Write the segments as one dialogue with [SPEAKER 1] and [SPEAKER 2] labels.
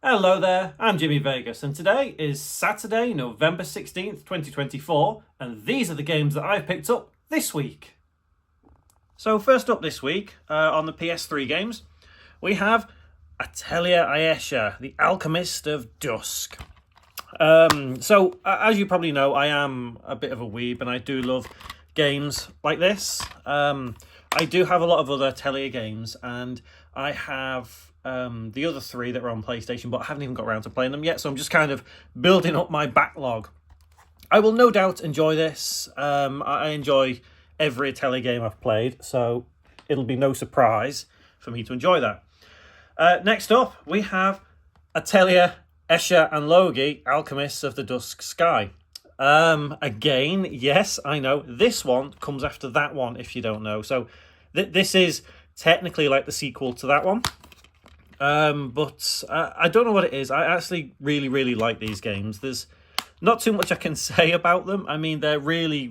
[SPEAKER 1] Hello there, I'm Jimmy Vegas, and today is Saturday, November 16th, 2024, and these are the games that I've picked up this week. So first up this week, on the PS3 games, we have Atelier Ayesha, the Alchemist of Dusk. As you probably know, I am a bit of a weeb, and I do love games like this. I do have a lot of other Atelier games, and I have the other three that are on PlayStation, but I haven't even got around to playing them yet, so I'm just kind of building up my backlog. I will no doubt enjoy this. I enjoy every Atelier game I've played, so it'll be no surprise for me to enjoy that. Next up, we have Atelier, Escher and Logi, Alchemists of the Dusk Sky. Again, yes, I know, this one comes after that one, if you don't know. So this is technically like the sequel to that one. But I don't know what it is. I actually really like these games. There's not too much I can say about them. I mean, they're really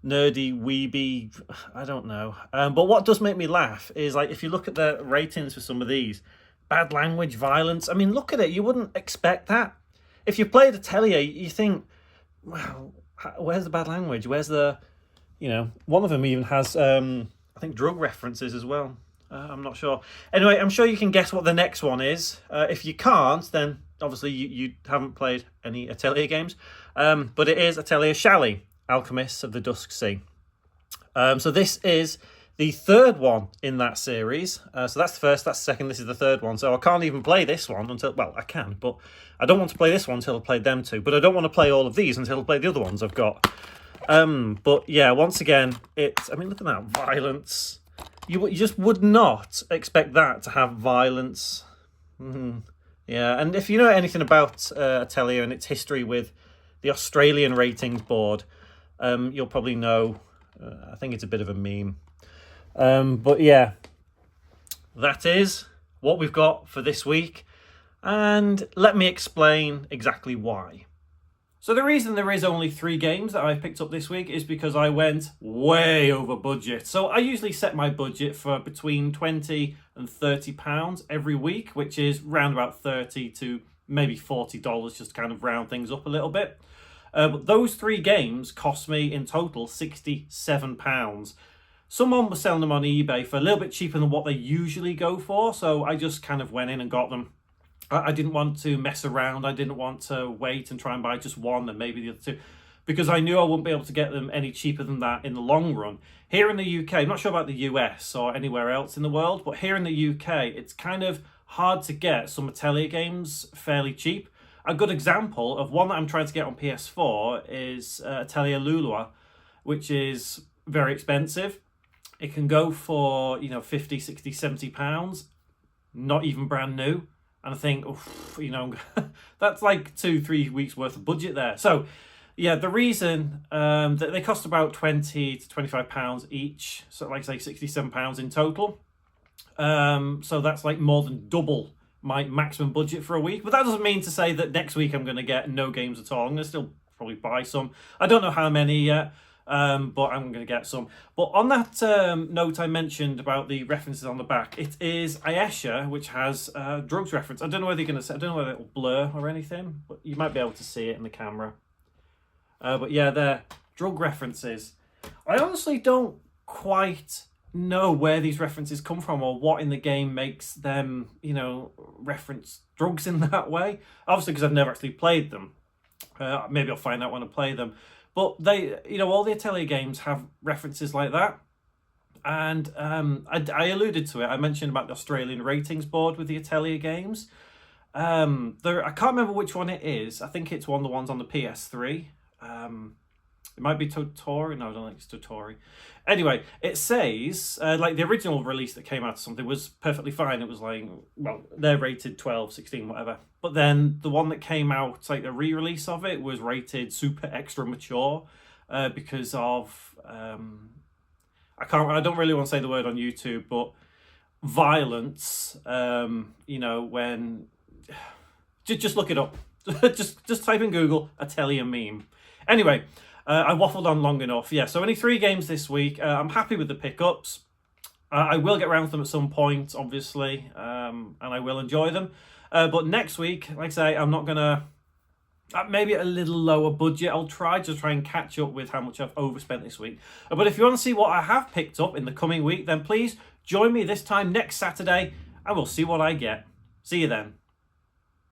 [SPEAKER 1] nerdy, weeby, I don't know. But what does make me laugh is, like, if you look at the ratings for some of these, bad language, violence, I mean, look at it. You wouldn't expect that. If you played Atelier, you think, wow, where's the bad language? Where's the, one of them even has, I think, drug references as well. I'm not sure. Anyway, I'm sure you can guess what the next one is. If you can't, then obviously you haven't played any Atelier games. But it is Atelier Shally, Alchemists of the Dusk Sea. So this is the third one in that series. So that's the first, that's the second, this is the third one. So I can't even play this one until, well, I can, but I don't want to play this one until I've played them two. But I don't want to play all of these until I play the other ones I've got. But yeah, once again, I mean, look at that, violence. You just would not expect that to have violence. Yeah, and if you know anything about Atelier and its history with the Australian ratings board, you'll probably know, I think it's a bit of a meme. But yeah, that is what we've got for this week. And let me explain exactly why. So the reason there is only 3 games that I've picked up this week is because I went way over budget. So I usually set my budget for between £20 and £30 every week, which is round about $30 to maybe $40, just to kind of round things up a little bit. But those 3 games cost me in total £67. Someone was selling them on eBay for a little bit cheaper than what they usually go for, so I just kind of went in and got them. I didn't want to mess around. I didn't want to wait and try and buy just one and maybe the other 2, because I knew I wouldn't be able to get them any cheaper than that in the long run. Here in the UK, I'm not sure about the US or anywhere else in the world, but here in the UK, it's kind of hard to get some Atelier games fairly cheap. A good example of one that I'm trying to get on PS4 is Atelier Lulua, which is very expensive. It can go for, 50, 60, 70 pounds, not even brand new. And I think, that's like 2-3 weeks worth of budget there. So, yeah, the reason that they cost about £20 to £25 each, so like say £67 in total. So that's like more than double my maximum budget for a week. But that doesn't mean to say that next week I'm going to get no games at all. I'm going to still probably buy some. I don't know how many yet. But I'm going to get some. But on that note I mentioned about the references on the back, it is Ayesha, which has drugs reference. I don't know whether you're going to say, I don't know whether it'll blur or anything, but you might be able to see it in the camera. But yeah, they're drug references. I honestly don't quite know where these references come from or what in the game makes them, reference drugs in that way. Obviously, because I've never actually played them. Maybe I'll find out when I play them. But they, all the Atelier games have references like that. And I alluded to it. I mentioned about the Australian ratings board with the Atelier games. I can't remember which one it is. I think it's one of the ones on the PS3. It might be Totori. No, I don't think it's Totori. Anyway, it says, like the original release that came out of something was perfectly fine. It was like, well, they're rated 12, 16, whatever. But then the one that came out, like the re-release of it, was rated super extra mature because of, I don't really want to say the word on YouTube, but violence, when, just look it up. just type in Google, Atelier meme. Anyway, I waffled on long enough. Yeah, so only 3 games this week. I'm happy with the pickups. I will get around to them at some point, obviously, and I will enjoy them. But next week, like I say, I'm not going to... maybe a little lower budget. I'll try and catch up with how much I've overspent this week. But if you want to see what I have picked up in the coming week, then please join me this time next Saturday and we'll see what I get. See you then.